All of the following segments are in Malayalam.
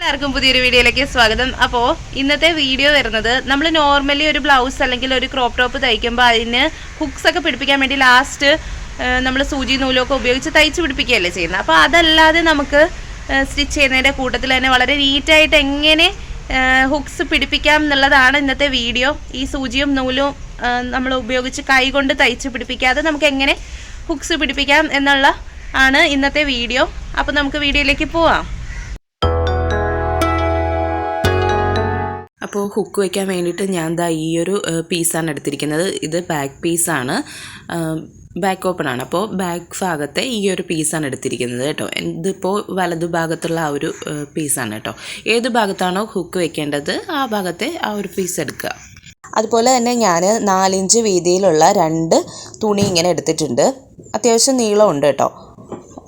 എല്ലാവർക്കും പുതിയൊരു വീഡിയോയിലേക്ക് സ്വാഗതം. അപ്പോൾ ഇന്നത്തെ വീഡിയോ വരുന്നത് നമ്മൾ നോർമലി ഒരു ബ്ലൗസ് അല്ലെങ്കിൽ ഒരു ക്രോപ്പ് ടോപ്പ് തയ്ക്കുമ്പോൾ അതിന് ഹുക്സ് ഒക്കെ പിടിപ്പിക്കാൻ വേണ്ടി ലാസ്റ്റ് നമ്മൾ സൂചി നൂലൊക്കെ ഉപയോഗിച്ച് തയ്ച്ച് പിടിപ്പിക്കുകയല്ലേ ചെയ്യുന്നത്. അപ്പോൾ അതല്ലാതെ നമുക്ക് സ്റ്റിച്ച് ചെയ്യുന്നതിൻ്റെ കൂട്ടത്തിൽ തന്നെ വളരെ നീറ്റായിട്ട് എങ്ങനെ ഹുക്സ് പിടിപ്പിക്കാം എന്നുള്ളതാണ് ഇന്നത്തെ വീഡിയോ. ഈ സൂചിയും നൂലും നമ്മൾ ഉപയോഗിച്ച് കൈ കൊണ്ട് തയ്ച്ച് പിടിപ്പിക്കാതെ നമുക്ക് എങ്ങനെ ഹുക്സ് പിടിപ്പിക്കാം എന്നുള്ള ആണ് ഇന്നത്തെ വീഡിയോ. അപ്പോൾ നമുക്ക് വീഡിയോയിലേക്ക് പോവാം. അപ്പോൾ ഹുക്ക് വയ്ക്കാൻ വേണ്ടിയിട്ട് ഞാൻ ഈ ഒരു പീസാണ് എടുത്തിരിക്കുന്നത്. ഇത് ബാക്ക് പീസാണ്, ബാക്ക് ഓപ്പൺ ആണ്. അപ്പോൾ ബാക്ക് ഭാഗത്തെ ഈ ഒരു പീസാണ് എടുത്തിരിക്കുന്നത് കേട്ടോ. ഇതിപ്പോൾ വലതു ഭാഗത്തുള്ള ആ ഒരു പീസാണ് കേട്ടോ. ഏത് ഭാഗത്താണോ ഹുക്ക് വെക്കേണ്ടത് ആ ഭാഗത്തെ ആ ഒരു പീസ് എടുക്കുക. അതുപോലെ തന്നെ ഞാൻ 4 ഇഞ്ച് വീതിയിലുള്ള 2 തുണി ഇങ്ങനെ എടുത്തിട്ടുണ്ട്. അത്യാവശ്യം നീളമുണ്ട് കേട്ടോ.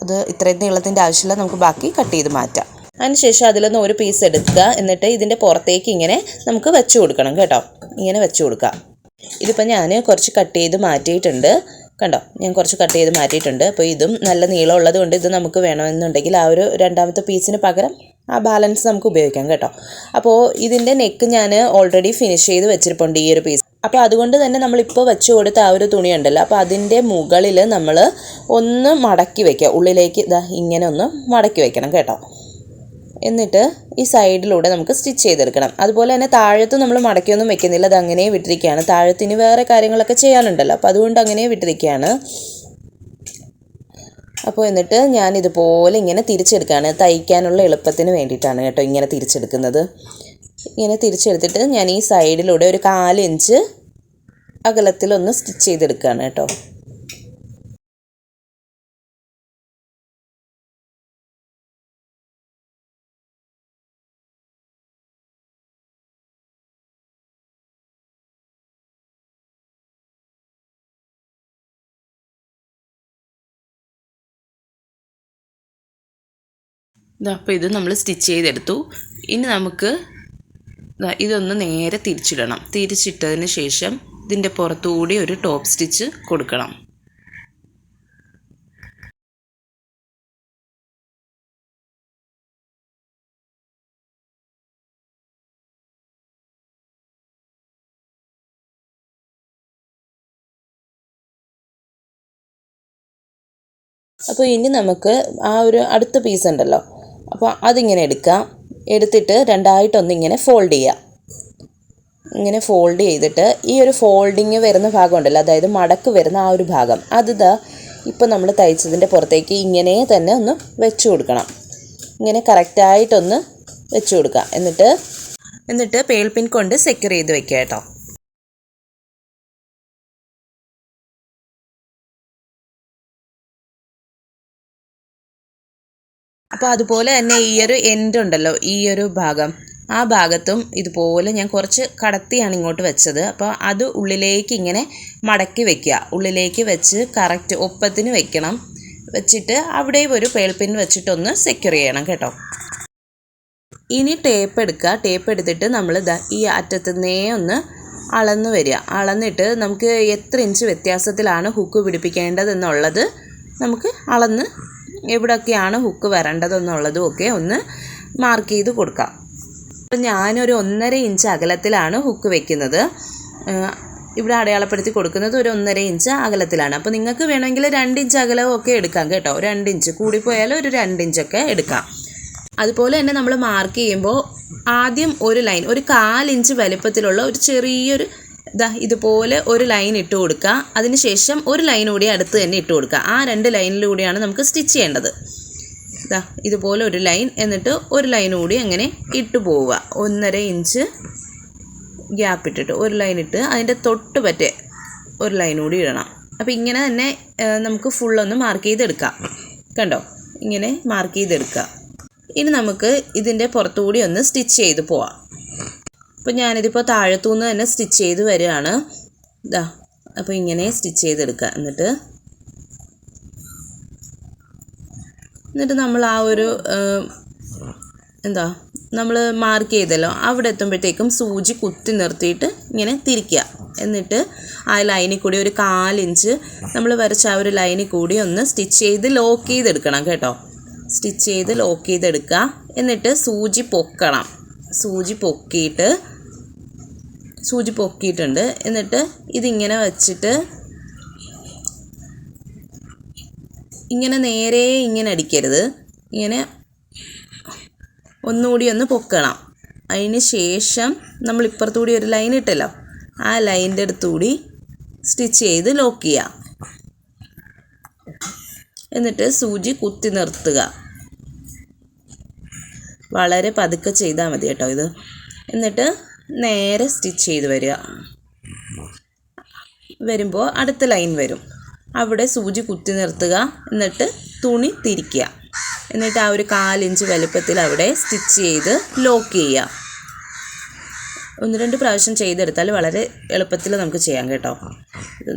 അത് ഇത്രയും നീളത്തിൻ്റെ ആവശ്യമില്ല, നമുക്ക് ബാക്കി കട്ട് ചെയ്ത് മാറ്റാം. അതിനുശേഷം അതിൽ നിന്ന് ഒരു പീസ് എടുക്കുക. എന്നിട്ട് ഇതിൻ്റെ പുറത്തേക്ക് ഇങ്ങനെ നമുക്ക് വെച്ച് കൊടുക്കണം കേട്ടോ. ഇങ്ങനെ വെച്ച് കൊടുക്കുക. ഇതിപ്പോൾ ഞാൻ കുറച്ച് കട്ട് ചെയ്ത് മാറ്റിയിട്ടുണ്ട് കണ്ടോ. ഞാൻ കുറച്ച് കട്ട് ചെയ്ത് മാറ്റിയിട്ടുണ്ട്. അപ്പോൾ ഇതും നല്ല നീളമുള്ളത് കൊണ്ട് ഇത് നമുക്ക് വേണമെന്നുണ്ടെങ്കിൽ ആ ഒരു രണ്ടാമത്തെ പീസിന് പകരം ആ ബാലൻസ് നമുക്ക് ഉപയോഗിക്കാം കേട്ടോ. അപ്പോൾ ഇതിൻ്റെ നെക്ക് ഞാൻ ഓൾറെഡി ഫിനിഷ് ചെയ്ത് വെച്ചിരിപ്പുണ്ട് ഈ ഒരു പീസ്. അപ്പോൾ അതുകൊണ്ട് തന്നെ നമ്മളിപ്പോൾ വെച്ച് കൊടുത്ത ആ ഒരു തുണി ഉണ്ടല്ലോ, അപ്പോൾ അതിൻ്റെ മുകളിൽ നമ്മൾ ഒന്ന് മടക്കി വയ്ക്കുക. ഉള്ളിലേക്ക് ഇങ്ങനെ ഒന്ന് മടക്കി വയ്ക്കണം കേട്ടോ. എന്നിട്ട് ഈ സൈഡിലൂടെ നമുക്ക് സ്റ്റിച്ച് ചെയ്തെടുക്കണം. അതുപോലെ തന്നെ താഴത്ത് നമ്മൾ മടക്കിയൊന്നും വെക്കുന്നില്ല, അത് അങ്ങനെ വിട്ടിരിക്കുകയാണ്. താഴത്തിന് വേറെ കാര്യങ്ങളൊക്കെ ചെയ്യാനുണ്ടല്ലോ, അപ്പോൾ അതുകൊണ്ട് അങ്ങനെ വിട്ടിരിക്കുകയാണ്. അപ്പോൾ എന്നിട്ട് ഞാൻ ഇതുപോലെ ഇങ്ങനെ തിരിച്ചെടുക്കുകയാണ്. തയ്ക്കാനുള്ള എളുപ്പത്തിന് വേണ്ടിയിട്ടാണ് കേട്ടോ ഇങ്ങനെ തിരിച്ചെടുക്കുന്നത്. ഇങ്ങനെ തിരിച്ചെടുത്തിട്ട് ഞാൻ ഈ സൈഡിലൂടെ ഒരു 4 ഇഞ്ച് അകലത്തിലൊന്ന് സ്റ്റിച്ച് ചെയ്തെടുക്കുകയാണ് കേട്ടോ. അപ്പോൾ ഇത് നമ്മൾ സ്റ്റിച്ച് ചെയ്തെടുത്തു. ഇനി നമുക്ക് ഇതൊന്ന് നേരെ തിരിച്ചിടണം. തിരിച്ചിട്ടതിന് ശേഷം ഇതിൻ്റെ പുറത്തുകൂടി ഒരു ടോപ്പ് സ്റ്റിച്ച് കൊടുക്കണം. അപ്പോൾ ഇനി നമുക്ക് ആ ഒരു അടുത്ത പീസ് ഉണ്ടല്ലോ, അപ്പോൾ അതിങ്ങനെ എടുക്കാം. എടുത്തിട്ട് രണ്ടായിട്ടൊന്ന് ഇങ്ങനെ ഫോൾഡ് ചെയ്യുക. ഇങ്ങനെ ഫോൾഡ് ചെയ്തിട്ട് ഈ ഒരു ഫോൾഡിങ് വരുന്ന ഭാഗം ഉണ്ടല്ലോ, അതായത് മടക്ക് വരുന്ന ആ ഒരു ഭാഗം, അത് ഇപ്പോൾ നമ്മൾ തയ്ച്ചതിൻ്റെ പുറത്തേക്ക് ഇങ്ങനെ തന്നെ ഒന്ന് വെച്ച് കൊടുക്കണം. ഇങ്ങനെ കറക്റ്റായിട്ടൊന്ന് വെച്ച് കൊടുക്കുക. എന്നിട്ട് പേൾ പിൻ കൊണ്ട് സെക്യൂർ ചെയ്ത് വെക്കുക കേട്ടോ. അപ്പോൾ അതുപോലെ തന്നെ ഈ ഒരു എൻഡ് ഉണ്ടല്ലോ, ഈ ഒരു ഭാഗം, ആ ഭാഗത്തും ഇതുപോലെ ഞാൻ കുറച്ച് കടത്തിയാണ് ഇങ്ങോട്ട് വെച്ചത്. അപ്പോൾ അത് ഉള്ളിലേക്ക് ഇങ്ങനെ മടക്കി വെക്കുക. ഉള്ളിലേക്ക് വെച്ച് കറക്റ്റ് ഒപ്പത്തിന് വെക്കണം. വെച്ചിട്ട് അവിടെ ഒരു പേൾ പിൻ വെച്ചിട്ടൊന്ന് സെക്യൂർ ചെയ്യണം കേട്ടോ. ഇനി ടേപ്പ് എടുക്കുക. ടേപ്പ് എടുത്തിട്ട് നമ്മൾ ഈ അറ്റത്തുനിന്നേ ഒന്ന് അളന്ന് വരിക. അളന്നിട്ട് നമുക്ക് എത്ര ഇഞ്ച് വ്യത്യാസത്തിലാണ് ഹുക്ക് പിടിപ്പിക്കേണ്ടതെന്നുള്ളത് നമുക്ക് അളന്ന് എവിടെയൊക്കെയാണ് ഹുക്ക് വരേണ്ടതെന്നുള്ളതും ഒക്കെ ഒന്ന് മാർക്ക് ചെയ്ത് കൊടുക്കാം. അപ്പം ഞാനൊരു 1.5 ഇഞ്ച് അകലത്തിലാണ് ഹുക്ക് വെക്കുന്നത്. ഇവിടെ അടയാളപ്പെടുത്തി കൊടുക്കുന്നത് ഒരു 1.5 ഇഞ്ച് അകലത്തിലാണ്. അപ്പോൾ നിങ്ങൾക്ക് വേണമെങ്കിൽ 2 ഇഞ്ച് അകലമൊക്കെ എടുക്കാം കേട്ടോ. 2 ഇഞ്ച് കൂടിപ്പോയാലും ഒരു 2 ഇഞ്ചൊക്കെ എടുക്കാം. അതുപോലെ തന്നെ നമ്മൾ മാർക്ക് ചെയ്യുമ്പോൾ ആദ്യം ഒരു ലൈൻ, ഒരു 1/4 ഇഞ്ച് വലിപ്പത്തിലുള്ള ഒരു ചെറിയൊരു ഇതുപോലെ ഒരു ലൈൻ ഇട്ട് കൊടുക്കുക. അതിനുശേഷം ഒരു ലൈൻ കൂടി അടുത്ത് തന്നെ ഇട്ട് കൊടുക്കുക. ആ 2 ലൈനിലൂടെയാണ് നമുക്ക് സ്റ്റിച്ച് ചെയ്യേണ്ടത്. ഇതുപോലെ ഒരു ലൈൻ, എന്നിട്ട് ഒരു ലൈൻ കൂടി അങ്ങനെ ഇട്ട് പോവുക. 1.5 ഇഞ്ച് ഗ്യാപ്പ് ഇട്ടിട്ട് ഒരു ലൈൻ ഇട്ട് അതിൻ്റെ തൊട്ട് പറ്റേ ഒരു ലൈൻ കൂടി ഇടണം. അപ്പോൾ ഇങ്ങനെ തന്നെ നമുക്ക് ഫുള്ളൊന്ന് മാർക്ക് ചെയ്തെടുക്കാം. കണ്ടോ, ഇങ്ങനെ മാർക്ക് ചെയ്തെടുക്കുക. ഇനി നമുക്ക് ഇതിൻ്റെ പുറത്തുകൂടി ഒന്ന് സ്റ്റിച്ച് ചെയ്ത് പോവാം. അപ്പോൾ ഞാനിതിപ്പോൾ താഴത്തുനിന്ന് തന്നെ സ്റ്റിച്ച് ചെയ്ത് വരികയാണ്. അപ്പോൾ ഇങ്ങനെ സ്റ്റിച്ച് ചെയ്തെടുക്കുക. എന്നിട്ട് നമ്മൾ ആ ഒരു നമ്മൾ മാർക്ക് ചെയ്തല്ലോ അവിടെ എത്തുമ്പോഴത്തേക്കും സൂചി കുത്തി നിർത്തിയിട്ട് ഇങ്ങനെ തിരിക്കുക. എന്നിട്ട് ആ ലൈനിൽ കൂടി ഒരു 1/4 ഇഞ്ച് നമ്മൾ വരച്ച ആ ഒരു ലൈനിൽ കൂടി ഒന്ന് സ്റ്റിച്ച് ചെയ്ത് ലോക്ക് ചെയ്തെടുക്കണം കേട്ടോ. സ്റ്റിച്ച് ചെയ്ത് ലോക്ക് ചെയ്തെടുക്കുക. എന്നിട്ട് സൂചി പൊക്കണം. സൂചി പൊക്കിയിട്ടുണ്ട്. എന്നിട്ട് ഇതിങ്ങനെ വെച്ചിട്ട് ഇങ്ങനെ നേരെ ഇങ്ങനെ അടിക്കരുത്, ഇങ്ങനെ ഒന്നുകൂടി ഒന്ന് പൊക്കണം. അതിന് ശേഷം നമ്മൾ ഇപ്പുറത്തുകൂടി ഒരു ലൈൻ ഇട്ടല്ലോ, ആ ലൈനിൻ്റെ അടുത്തുകൂടി സ്റ്റിച്ച് ചെയ്ത് ലോക്ക് ചെയ്യുക. എന്നിട്ട് സൂചി കുത്തി നിർത്തുക. വളരെ പതുക്കെ ചെയ്താൽ മതി കേട്ടോ ഇത്. എന്നിട്ട് നേരെ സ്റ്റിച്ച് ചെയ്ത് വരുമ്പോൾ അടുത്ത ലൈൻ വരും, അവിടെ സൂചി കുത്തി നിർത്തുക. എന്നിട്ട് തുണി തിരിക്കുക. എന്നിട്ട് ആ ഒരു 1/4 ഇഞ്ച് വലുപ്പത്തിൽ അവിടെ സ്റ്റിച്ച് ചെയ്ത് ലോക്ക് ചെയ്യുക. 1-2 പ്രാവശ്യം ചെയ്തെടുത്താൽ വളരെ എളുപ്പത്തിൽ നമുക്ക് ചെയ്യാം കേട്ടോ.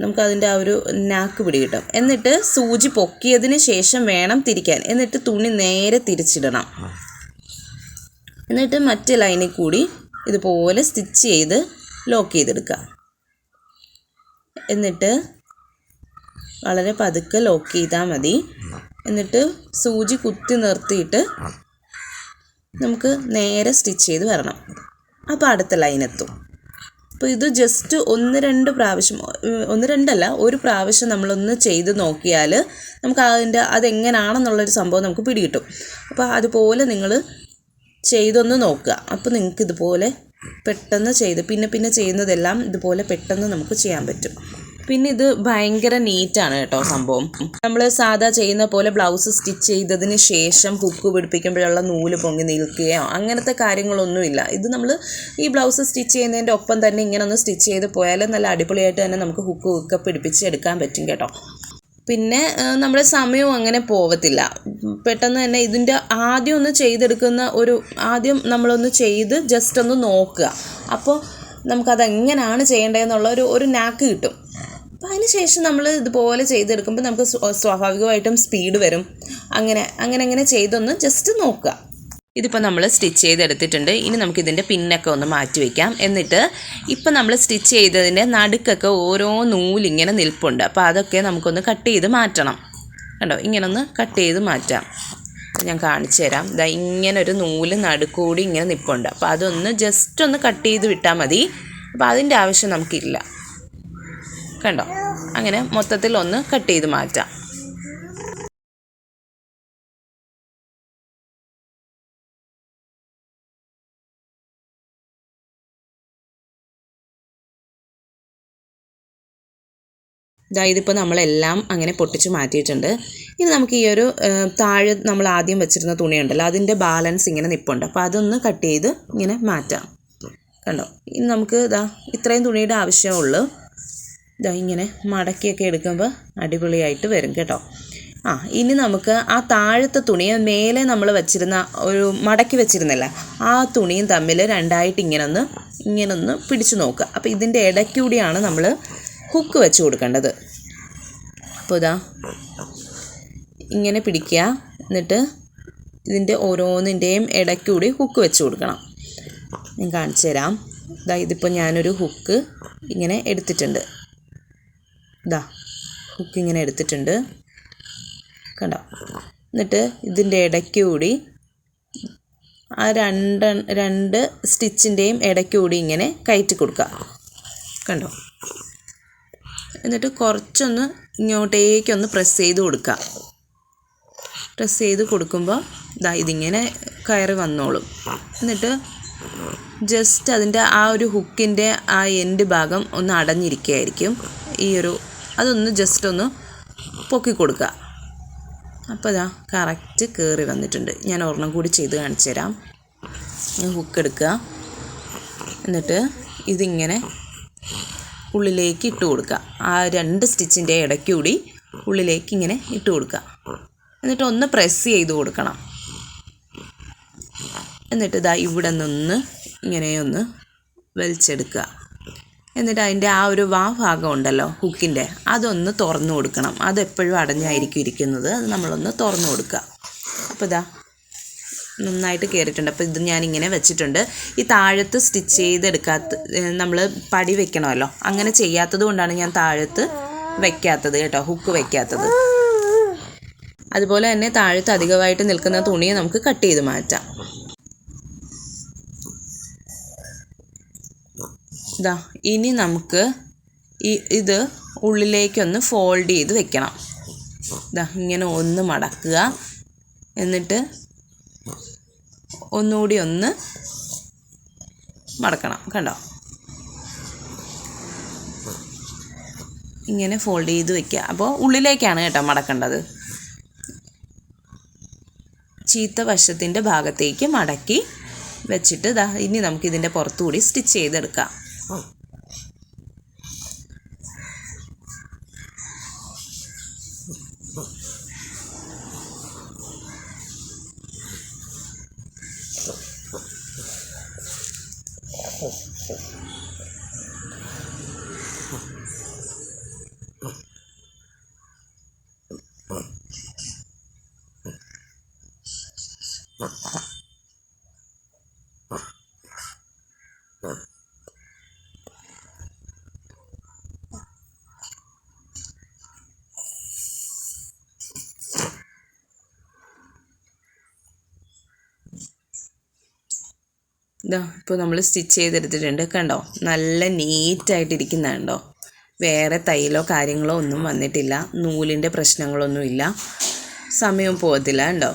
നമുക്ക് അതിൻ്റെ ആ ഒരു നാക്ക് പിടി കിട്ടും. എന്നിട്ട് സൂചി പൊക്കിയതിന് ശേഷം വേണം തിരിക്കാൻ. എന്നിട്ട് തുണി നേരെ തിരിച്ചിടണം. എന്നിട്ട് മറ്റേ ലൈനിൽ കൂടി ഇതുപോലെ സ്റ്റിച്ച് ചെയ്ത് ലോക്ക് ചെയ്തെടുക്കുക. എന്നിട്ട് വളരെ പതുക്കെ ലോക്ക് ചെയ്താൽ മതി. എന്നിട്ട് സൂചി കുത്തി നിർത്തിയിട്ട് നമുക്ക് നേരെ സ്റ്റിച്ച് ചെയ്ത് വരണം. അപ്പോൾ അടുത്ത ലൈനെത്തും. അപ്പോൾ ഇത് ജസ്റ്റ് 1-2 പ്രാവശ്യം, 1-2 അല്ല, ഒരു പ്രാവശ്യം നമ്മളൊന്ന് ചെയ്ത് നോക്കിയാൽ നമുക്ക് അതെങ്ങനെയാണെന്നുള്ളൊരു സംഭവം നമുക്ക് പിടികിട്ടും. അപ്പോൾ അതുപോലെ നിങ്ങൾ ചെയ്തൊന്ന് നോക്കുക. അപ്പോൾ നിങ്ങൾക്ക് ഇതുപോലെ പെട്ടെന്ന് പിന്നെ ചെയ്യുന്നതെല്ലാം ഇതുപോലെ പെട്ടെന്ന് നമുക്ക് ചെയ്യാൻ പറ്റും. പിന്നെ ഇത് ഭയങ്കര നീറ്റാണ് കേട്ടോ സംഭവം. നമ്മൾ സാധാ ചെയ്യുന്ന പോലെ ബ്ലൗസ് സ്റ്റിച്ച് ചെയ്തതിന് ശേഷം ഹുക്ക് പിടിപ്പിക്കുമ്പോഴുള്ള നൂല് പൊങ്ങി നിൽക്കുകയോ അങ്ങനത്തെ കാര്യങ്ങളൊന്നുമില്ല. ഇത് നമ്മൾ ഈ ബ്ലൗസ് സ്റ്റിച്ച് ചെയ്യുന്നതിൻ്റെ ഒപ്പം തന്നെ ഇങ്ങനെ ഒന്ന് സ്റ്റിച്ച് ചെയ്ത് പോയാൽ നല്ല അടിപൊളിയായിട്ട് തന്നെ നമുക്ക് ഹുക്ക് പിടിപ്പിച്ച് എടുക്കാൻ പറ്റും കേട്ടോ. പിന്നെ നമ്മുടെ സമയവും അങ്ങനെ പോവത്തില്ല. പെട്ടെന്ന് തന്നെ ഇതിൻ്റെ ആദ്യം നമ്മളൊന്ന് ചെയ്ത് ജസ്റ്റ് ഒന്ന് നോക്കുക. അപ്പോൾ നമുക്കതെങ്ങനെയാണ് ചെയ്യേണ്ടതെന്നുള്ള ഒരു നാക്ക് കിട്ടും. അപ്പോൾ അതിന് ശേഷം നമ്മൾ ഇതുപോലെ ചെയ്തെടുക്കുമ്പോൾ നമുക്ക് സ്വാഭാവികമായിട്ടും സ്പീഡ് വരും. അങ്ങനെ ചെയ്തൊന്ന് ജസ്റ്റ് നോക്കുക. ഇതിപ്പോൾ നമ്മൾ സ്റ്റിച്ച് ചെയ്തെടുത്തിട്ടുണ്ട്. ഇനി നമുക്കിതിൻ്റെ പിന്നൊക്കെ ഒന്ന് മാറ്റി വയ്ക്കാം. എന്നിട്ട് ഇപ്പം നമ്മൾ സ്റ്റിച്ച് ചെയ്തതിൻ്റെ നടുക്കൊക്കെ ഓരോ നൂലിങ്ങനെ നിൽപ്പുണ്ട്. അപ്പോൾ അതൊക്കെ നമുക്കൊന്ന് കട്ട് ചെയ്ത് മാറ്റണം. കണ്ടോ, ഇങ്ങനൊന്ന് കട്ട് ചെയ്ത് മാറ്റാം. ഞാൻ കാണിച്ചു തരാം. ഇതാ ഇങ്ങനൊരു നൂല് നടുക്കൂടി ഇങ്ങനെ നിൽപ്പുണ്ട്. അപ്പോൾ അതൊന്ന് ജസ്റ്റ് ഒന്ന് കട്ട് ചെയ്ത് വിട്ടാൽ മതി. അപ്പോൾ അതിൻ്റെ ആവശ്യം നമുക്കില്ല. കണ്ടോ, അങ്ങനെ മൊത്തത്തിൽ ഒന്ന് കട്ട് ചെയ്ത് മാറ്റാം. ഇതിപ്പോൾ നമ്മളെല്ലാം അങ്ങനെ പൊട്ടിച്ച് മാറ്റിയിട്ടുണ്ട്. ഇനി നമുക്ക് ഈ ഒരു താഴെ നമ്മൾ ആദ്യം വെച്ചിരുന്ന തുണിയുണ്ടല്ലോ, അതിൻ്റെ ബാലൻസ് ഇങ്ങനെ നിൽപ്പുണ്ട്. അപ്പോൾ അതൊന്ന് കട്ട് ചെയ്ത് ഇങ്ങനെ മാറ്റാം. കണ്ടോ, ഇനി നമുക്ക് ഇത്രയും തുണിയുടെ ആവശ്യമുള്ളൂ. ഇങ്ങനെ മടക്കിയൊക്കെ എടുക്കുമ്പോൾ അടിപൊളിയായിട്ട് വരും കേട്ടോ. ഇനി നമുക്ക് ആ താഴത്തെ തുണിയെ മേലെ നമ്മൾ മടക്കി വെച്ചിരുന്നില്ല, ആ തുണിയും തമ്മിൽ രണ്ടായിട്ട് ഇങ്ങനൊന്ന് പിടിച്ചു നോക്കുക. അപ്പോൾ ഇതിൻ്റെ ഇടയ്ക്കൂടിയാണ് നമ്മൾ ഹുക്ക് വെച്ച് കൊടുക്കേണ്ടത്. അപ്പോൾ ഇങ്ങനെ പിടിക്കുക. എന്നിട്ട് ഇതിൻ്റെ ഓരോന്നിൻ്റെയും ഇടയ്ക്കൂടി ഹുക്ക് വെച്ച് കൊടുക്കണം. ഞാൻ കാണിച്ചു തരാം. ഇതിപ്പോൾ ഞാനൊരു ഹുക്ക് ഇങ്ങനെ എടുത്തിട്ടുണ്ട്. ഹുക്ക് ഇങ്ങനെ എടുത്തിട്ടുണ്ട്, കണ്ടോ. എന്നിട്ട് ഇതിൻ്റെ ഇടയ്ക്കൂടി ആ രണ്ട് സ്റ്റിച്ചിൻ്റെയും ഇടയ്ക്കൂടി ഇങ്ങനെ കയറ്റി കൊടുക്കുക. കണ്ടോ. എന്നിട്ട് കുറച്ചൊന്ന് ഇങ്ങോട്ടേക്കൊന്ന് പ്രസ് ചെയ്ത് കൊടുക്കുക. പ്രസ് ചെയ്ത് കൊടുക്കുമ്പോൾ ഇതിങ്ങനെ കയറി വന്നോളും. എന്നിട്ട് ജസ്റ്റ് അതിൻ്റെ ആ ഒരു ഹുക്കിൻ്റെ ആ എൻഡ് ഭാഗം ഒന്ന് അടഞ്ഞിരിക്കുകയായിരിക്കും. അതൊന്ന് ജസ്റ്റ് ഒന്ന് പൊക്കി കൊടുക്കുക. അപ്പോൾ കറക്റ്റ് കയറി വന്നിട്ടുണ്ട്. ഞാൻ ഒരെണ്ണം കൂടി ചെയ്ത് കാണിച്ചു തരാം. ഹുക്ക് എടുക്കുക. എന്നിട്ട് ഇതിങ്ങനെ ഉള്ളിലേക്ക് ഇട്ട് കൊടുക്കുക. ആ രണ്ട് സ്റ്റിച്ചിൻ്റെ ഇടയ്ക്കൂടി ഉള്ളിലേക്ക് ഇങ്ങനെ ഇട്ട് കൊടുക്കുക. എന്നിട്ട് ഒന്ന് പ്രസ് ചെയ്ത് കൊടുക്കണം. എന്നിട്ട് ഇവിടെ നിന്ന് ഇങ്ങനെയൊന്ന് വലിച്ചെടുക്കുക. എന്നിട്ട് അതിൻ്റെ ആ ഒരു ഭാഗം ഉണ്ടല്ലോ ഹുക്കിൻ്റെ, അതൊന്ന് തുറന്നു കൊടുക്കണം. അതെപ്പോഴും അടഞ്ഞായിരിക്കും ഇരിക്കുന്നത്. അത് നമ്മളൊന്ന് തുറന്നു കൊടുക്കുക. അപ്പോൾ നന്നായിട്ട് കയറിയിട്ടുണ്ട്. അപ്പോൾ ഇത് ഞാനിങ്ങനെ വെച്ചിട്ടുണ്ട്. ഈ താഴത്ത് സ്റ്റിച്ച് നമ്മൾ പടി വെക്കണമല്ലോ, അങ്ങനെ ചെയ്യാത്തത് കൊണ്ടാണ് ഞാൻ താഴത്ത് വെക്കാത്തത് കേട്ടോ, ഹുക്ക് വെക്കാത്തത്. അതുപോലെ തന്നെ താഴത്ത് അധികമായിട്ട് നിൽക്കുന്ന തുണിയെ നമുക്ക് കട്ട് ചെയ്ത് മാറ്റാം. ഇതാ ഇനി നമുക്ക് ഇത് ഉള്ളിലേക്കൊന്ന് ഫോൾഡ് ചെയ്ത് വെക്കണം. ഇതാ ഇങ്ങനെ ഒന്ന് മടക്കുക, എന്നിട്ട് ഒന്നുകൂടി ഒന്ന് മടക്കണം. കണ്ടോ, ഇങ്ങനെ ഫോൾഡ് ചെയ്ത് വെക്കുക. അപ്പോൾ ഉള്ളിലേക്കാണ് കേട്ടോ മടക്കേണ്ടത്. ചീത്ത വശത്തിൻ്റെ ഭാഗത്തേക്ക് മടക്കി വെച്ചിട്ട് ഇതാ ഇനി നമുക്കിതിൻ്റെ പുറത്തുകൂടി സ്റ്റിച്ച് ചെയ്തെടുക്കാം. ഇതാ ഇപ്പോൾ നമ്മൾ സ്റ്റിച്ച് ചെയ്തെടുത്തിട്ടുണ്ട്. കണ്ടോ, നല്ല നീറ്റായിട്ടിരിക്കുന്നുണ്ടോ. വേറെ തയ്യലോ കാര്യങ്ങളോ ഒന്നും വന്നിട്ടില്ല, നൂലിൻ്റെ പ്രശ്നങ്ങളൊന്നുമില്ല, സമയവും പോകത്തില്ല. കണ്ടോ,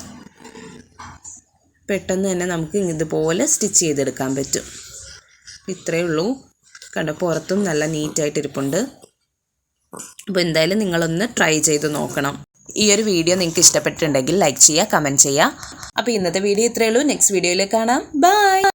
പെട്ടെന്ന് തന്നെ നമുക്ക് ഇതുപോലെ സ്റ്റിച്ച് ചെയ്തെടുക്കാൻ പറ്റും. ഇത്രയേ ഉള്ളൂ. കണ്ടോ, പുറത്തും നല്ല നീറ്റായിട്ടിരിപ്പുണ്ട്. അപ്പോൾ എന്തായാലും നിങ്ങളൊന്ന് ട്രൈ ചെയ്ത് നോക്കണം. ഈ ഒരു വീഡിയോ നിങ്ങൾക്ക് ഇഷ്ടപ്പെട്ടിട്ടുണ്ടെങ്കിൽ ലൈക്ക് ചെയ്യുക, കമൻറ്റ് ചെയ്യുക. അപ്പോൾ ഇന്നത്തെ വീഡിയോ ഇത്രയേ ഉള്ളൂ. നെക്സ്റ്റ് വീഡിയോയിൽ കാണാം. ബൈ.